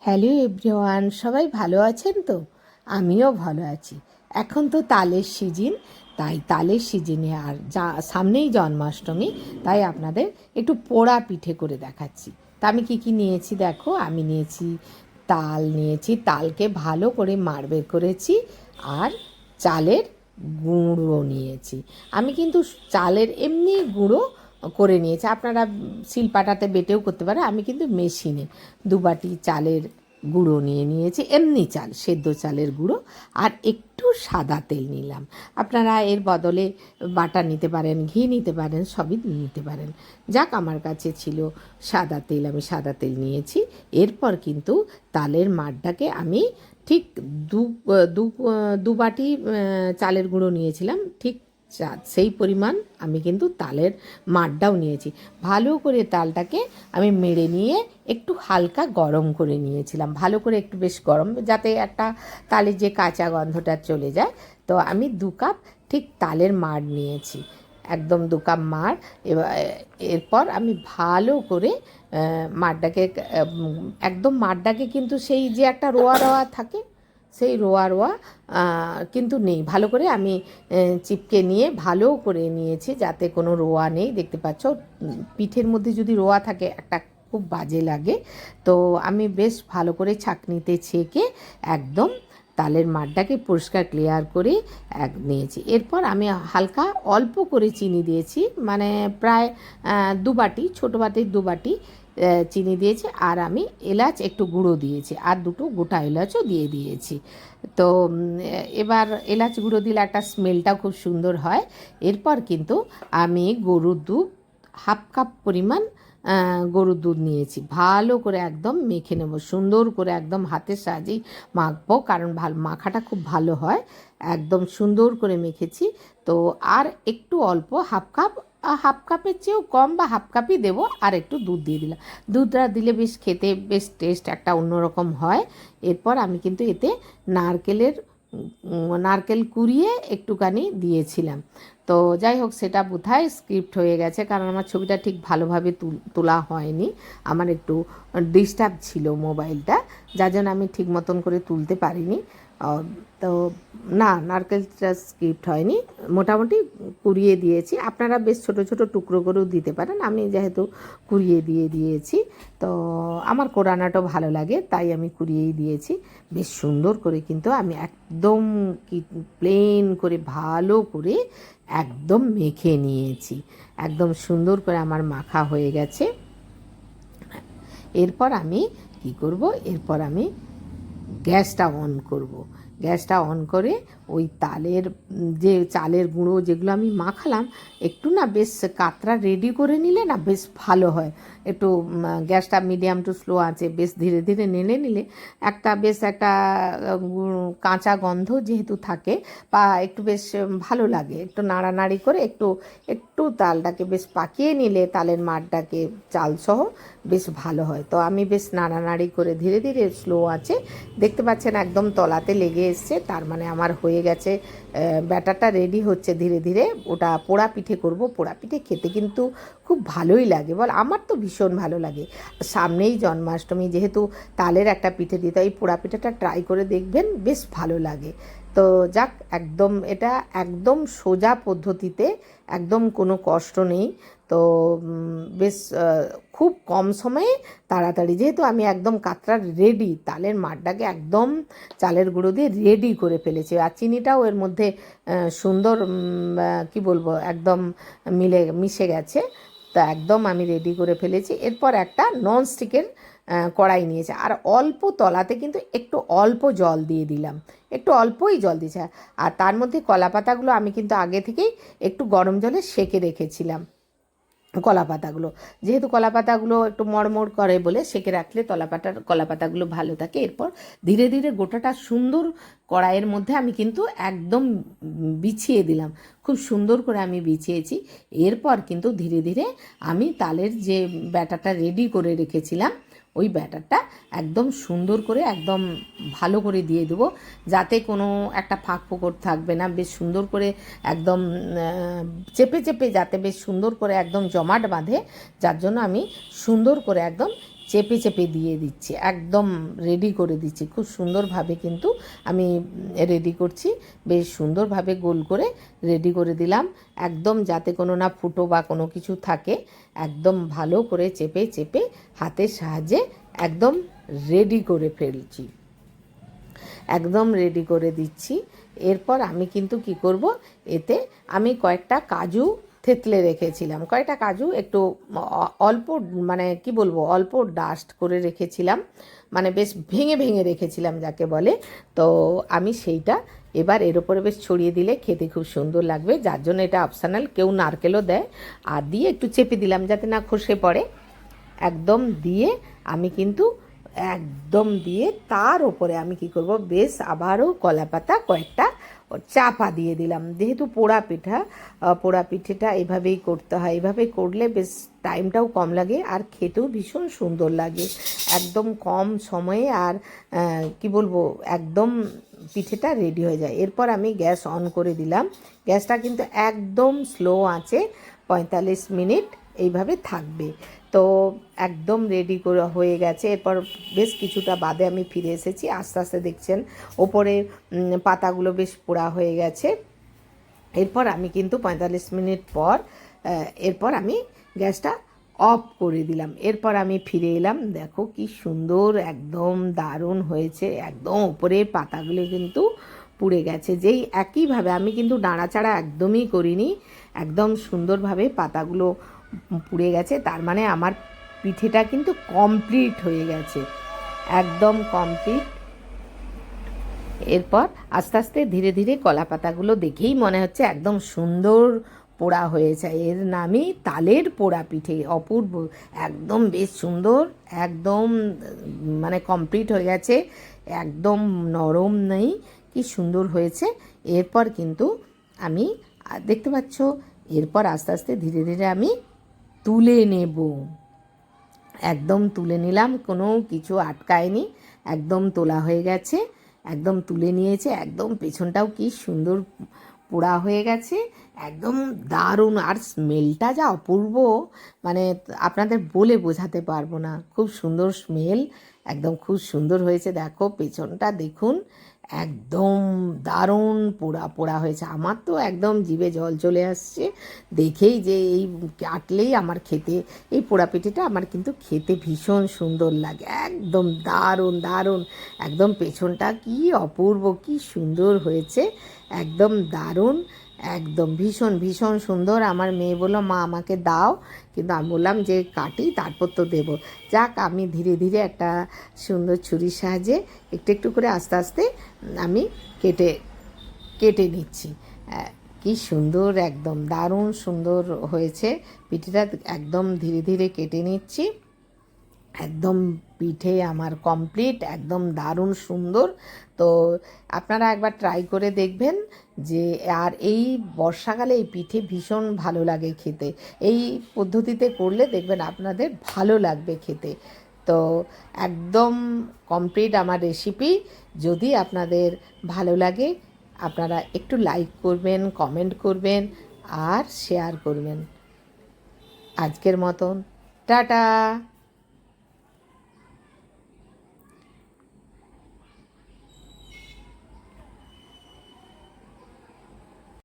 Hello everyone, সবাই ভালো আছেন তো? আমিও ভালো আছি। এখন তো তালের সিজন, তাই তালের সিজনে আর সামনেই জন্মাষ্টমী, তাই আপনাদের একটু পোড়া পিঠে করে দেখাচ্ছি। তা আমি কী নিয়েছি দেখো। আমি নিয়েছি তালকে ভালো করে মাড় বের করেছি, আর চালের গুঁড়ো নিয়েছি। আমি কিন্তু চালের এমনি গুঁড়ো করে নিয়েছি, আপনারা শিলপাটাতে বেটেও করতে পারে। আমি কিন্তু মেশিনে 2 বাটি চালের গুঁড়ো নিয়েছি, এমনি চাল, সেদ্ধ চালের গুঁড়ো, আর একটু সাদা তেল নিলাম। আপনারা এর বদলে বাটার নিতে পারেন, ঘি নিতে পারেন, সবই নিতে পারেন। যাক, আমার কাছে ছিল সাদা তেল, আমি সাদা তেল নিয়েছি। এরপর কিন্তু তালের মাড়টাকে আমি ঠিক দু দু দু বাটি চালের গুঁড়ো নিয়েছিলাম, ঠিক সেই পরিমাণ আমি কিন্তু তালের মাড়টাও নিয়েছি। ভালো করে তালটাকে আমি মেরে নিয়ে একটু হালকা গরম করে নিয়েছিলাম, ভালো করে একটু বেশ গরম, যাতে একটা তালের যে কাঁচা গন্ধটা চলে যায়। তো আমি 2 কাপ ঠিক তালের মাড় নিয়েছি, একদম 2 কাপ মাড়। এরপর আমি ভালো করে মাড়টাকে একদম মাড়টাকে কিন্তু সেই যে একটা রোয়া রোয়া থাকে, সেই রোয়া রোয়া কিন্তু নেই। ভালো করে আমি চিপকে নিয়ে ভালো করে নিয়েছি, যাতে কোনো রোয়া নেই। দেখতে পাচ্ছ, পিঠের মধ্যে যদি রোয়া থাকে একটা খুব বাজে লাগে। তো আমি বেশ ভালো করে ছাঁকনিতে ছেঁকে একদম তালের মাড়টাকে পরিষ্কার ক্লিয়ার করে নিয়েছি। এরপর আমি হালকা অল্প করে চিনি দিয়েছি, মানে প্রায় 2 বাটি, ছোটো বাটির 2 বাটি চিনি দিয়েছি। আর আমি এলাচ একটু গুঁড়ো দিয়েছি, আর 2টো গোটা এলাচও দিয়ে দিয়েছি। তো এবার এলাচ গুঁড়ো দিলে একটা স্মেলটাও খুব সুন্দর হয়। এরপর কিন্তু আমি গরুর দুধ 1/2 কাপ পরিমাণ গরুর দুধ নিয়েছি, ভালো করে একদম মেখে নেব, সুন্দর করে একদম হাতের সাহায্যেই মাখবো, কারণ মাখাটা খুব ভালো হয়। একদম সুন্দর করে মেখেছি। তো আর একটু অল্প 1/2 কাপ, 1/2 কাপের চেয়েও কম বা 1/2 কাপই দেবো, আর একটু দুধ দিয়ে দিলাম। দুধটা দিলে বেশ খেতে বেশ টেস্ট একটা অন্যরকম হয়। এরপর আমি কিন্তু এতে নারকেল কুড়িয়ে একটুখানি দিয়েছিলাম। তো যাই হোক, সেটা বোধহয় স্ক্রিপ্ট হয়ে গেছে, কারণ আমার ছবিটা ঠিক ভালোভাবে তোলা হয়নি। আমার একটু ডিস্টার্ব ছিল মোবাইলটা, যার জন্য আমি ঠিক মতন করে তুলতে পারিনি। তো না, নারকেলটা স্ক্রিপ্ট হয়নি, মোটামুটি কুড়িয়ে দিয়েছি। আপনারা বেশ ছোট ছোট টুকরো করেও দিতে পারেন, আমি যেহেতু কুড়িয়ে দিয়েছি। তো আমার কোরানাটাও ভালো লাগে, তাই আমি কুড়িয়েই দিয়েছি। বেশ সুন্দর করে কিন্তু আমি একদম প্লেন করে ভালো করে একদম মেখে নিয়েছি। একদম সুন্দর করে আমার মাখা হয়ে গেছে। এরপর আমি কি করব, এরপর আমি গ্যাসটা অন করব। গ্যাসটা অন করে ওই যে চালের গুঁড়ো যেগুলো আমি মাখালাম, একটু না বেশ কাতরা রেডি করে নিলে না বেশ ভালো হয়। একটু গ্যাসটা মিডিয়াম টু স্লো আছে, বেশ ধীরে ধীরে নেড়ে নিলে বেশ একটা কাঁচা গন্ধ যেহেতু থাকে, বা একটু বেশ ভালো লাগে। একটু নাড়ানাড়ি করে একটু একটু তালটাকে বেশ পাকিয়ে নিলে তালের মাড়টাকে চালসহ বেশ ভালো হয়। তো আমি বেশ নাড়ানাড়ি করে ধীরে ধীরে স্লো আছে, দেখতে পাচ্ছেন একদম তলাতে লেগে এসছে, তার মানে আমার হয়ে গেছে। ব্যাটারটা রেডি হচ্ছে ধীরে ধীরে। ওটা পোড়া পিঠে করব। পোড়া পিঠে খেতে কিন্তু খুব ভালোই লাগে, আমার তো ভীষণ ভালো লাগে। সামনেই জন্মাষ্টমী, যেহেতু তালের একটা পিঠে দিতে, এই পোড়া পিঠেটা ট্রাই করে দেখবেন, বেশ ভালো লাগে। তো যাক, এটা একদম সোজা পদ্ধতিতে, একদম কোনো কষ্ট নেই। তো বেশ খুব কম সময়ে তাড়াতাড়ি, যেহেতু আমি একদম কাতরা রেডি, তালের মাড়টাকে একদম চালের গুঁড়ো দিয়ে রেডি করে ফেলেছি, আর চিনিটাও এর মধ্যে সুন্দর কি বলবো, একদম মিশে গেছে। তা একদম আমি রেডি করে ফেলেছি। এরপর একটা ননস্টিকের কড়াই নিয়েছে, আর অল্প তলাতে কিন্তু একটু অল্প জল দিয়ে দিলাম, একটু অল্পই জল দিয়েছে। আর তার মধ্যে কলা পাতাগুলো আমি কিন্তু আগে থেকেই একটু গরম জলে সেঁকে রেখেছিলাম। কলা পাতাগুলো, যেহেতু কলা পাতাগুলো একটু মড়মড় করে বলে সেঁকে রাখলে কলা পাতাগুলো ভালো থাকে। এরপর ধীরে ধীরে গোটাটা সুন্দর কড়াইয়ের মধ্যে আমি কিন্তু একদম বিছিয়ে দিলাম, খুব সুন্দর করে আমি বিছিয়েছি। এরপর কিন্তু ধীরে ধীরে আমি তালের যে ব্যাটারটা রেডি করে রেখেছিলাম, ওই ব্যাটারটা একদম সুন্দর করে একদম ভালো করে দিয়ে দেবো, যাতে কোনো একটা ফাঁক ফোকর থাকবে না। বেশ সুন্দর করে একদম চেপে চেপে যাতে বেশ সুন্দর করে একদম জমাট বাঁধে, যার জন্য আমি সুন্দর করে একদম চেপে চেপে দিয়ে দিচ্ছি, একদম রেডি করে দিচ্ছি। খুব সুন্দরভাবে কিন্তু আমি রেডি করছি, বেশ সুন্দরভাবে গোল করে রেডি করে দিলাম, একদম যাতে কোনো না ফুটো বা কোনো কিছু থাকে, একদম ভালো করে চেপে চেপে হাতের সাহায্যে একদম রেডি করে ফেলছি, একদম রেডি করে দিচ্ছি। এরপর আমি কিন্তু কি করব, এতে আমি কয়েকটা কাজু থেতলে রেখেছিলাম, কয়েকটা কাজু একটু অল্প, মানে কি বলবো, অল্প ডাস্ট করে রেখেছিলাম, মানে বেশ ভেঙে ভেঙে রেখেছিলাম যাকে বলে। তো আমি সেইটা এবার এর ওপরে বেশ ছড়িয়ে দিলে খেতে খুব সুন্দর লাগবে, যার জন্য এটা অপশনাল, কেউ নারকেলও দেয়। আর দিয়ে একটু চেপে দিলাম যাতে না খসে পড়ে, একদম দিয়ে আমি কিন্তু একদম দিয়ে তার ওপরে আমি কি করব, বেশ আবারও কলা পাতা কয়েকটা চাপা দিয়ে দিলাম। যেহেতু পোড়া পিঠেটা এভাবেই করতে হয়, এভাবে করলে বেশ টাইমটাও কম লাগে আর খেতেও ভীষণ সুন্দর লাগে, একদম কম সময়ে। আর কি বলবো, একদম পিঠেটা রেডি হয়ে যায়। এরপর আমি গ্যাস অন করে দিলাম, গ্যাসটা কিন্তু একদম স্লো আঁচে 45 মিনিট এইভাবে থাকবে। তো একদম রেডি করে হয়ে গেছে। এরপর বেশ কিছুটা বাদে আমি ফিরে এসেছি, আস্তে আস্তে দেখছেন ওপরে পাতাগুলো বেশ পোড়া হয়ে গেছে। এরপর আমি কিন্তু 45 মিনিট পর এরপর আমি গ্যাসটা অফ করে দিলাম। এরপর আমি ফিরে এলাম, দেখো কি সুন্দর, একদম দারুণ হয়েছে, একদম ওপরের পাতাগুলো কিন্তু পুড়ে গেছে। যেই একইভাবে আমি কিন্তু নাড়াচাড়া একদমই করিনি, একদম সুন্দরভাবে পাতাগুলো পুড়ে গেছে, তার মানে আমার পিঠেটা কিন্তু কমপ্লিট হয়ে গেছে, একদম কমপ্লিট। এরপর আস্তে আস্তে ধীরে ধীরে কলা পাতাগুলো দেখেই মনে হচ্ছে একদম সুন্দর পোড়া হয়েছে, এর নামই তালের পোড়া পিঠে, অপূর্ব, একদম বেশ সুন্দর, একদম মানে কমপ্লিট হয়ে গেছে, একদম নরম নেই, কি সুন্দর হয়েছে। এরপর কিন্তু আমি দেখতে পাচ্ছ, এরপর আস্তে আস্তে ধীরে ধীরে আমি তুলে নেব, একদম তুলে নিলাম, কোনো কিছু আটকায়নি, একদম তোলা হয়ে গেছে, একদম তুলে নিয়েছে, একদম পেছনটাও কি সুন্দর পোড়া হয়ে গেছে, একদম দারুণ। আর স্মেলটা যা অপূর্ব, মানে আপনাদের বলে বোঝাতে পারবো না, খুব সুন্দর স্মেল, একদম খুব সুন্দর হয়েছে। দেখো পেছনটা দেখুন, একদম দারুণ পোড়া পোড়া হয়েছে, আমার তো একদম জিভে জল চলে আসছে দেখেই, যে এই কাটলেই আমার খেতে, এই পোড়া পিঠেটা আমার কিন্তু খেতে ভীষণ সুন্দর লাগে, একদম দারুণ দারুণ, একদম পেছনটা কি অপূর্ব, কি সুন্দর হয়েছে, একদম দারুণ, একদম ভীষণ ভীষণ সুন্দর। আমার মেয়ে বললো, মা আমাকে দাও, কিন্তু আমি বললাম যে কাটি তারপর তো দেবো। যাক, আমি ধীরে ধীরে একটা সুন্দর ছুরির সাহায্যে একটু একটু করে আস্তে আস্তে আমি কেটে কেটে নিচ্ছি। কি সুন্দর, একদম দারুণ সুন্দর হয়েছে পিঠেটা, একদম ধীরে ধীরে কেটে নিচ্ছি, একদম পিঠে আমার কমপ্লিট, একদম দারুণ সুন্দর। তো আপনারা একবার ট্রাই করে দেখবেন যে, আর এই বর্ষাকালে এই পিঠে ভীষণ ভালো লাগে খেতে, এই পদ্ধতিতে করলে দেখবেন আপনাদের ভালো লাগবে খেতে। তো একদম কমপ্লিট আমার রেসিপি, যদি আপনাদের ভালো লাগে আপনারা একটু লাইক করবেন, কমেন্ট করবেন আর শেয়ার করবেন। আজকের মতন টাটা।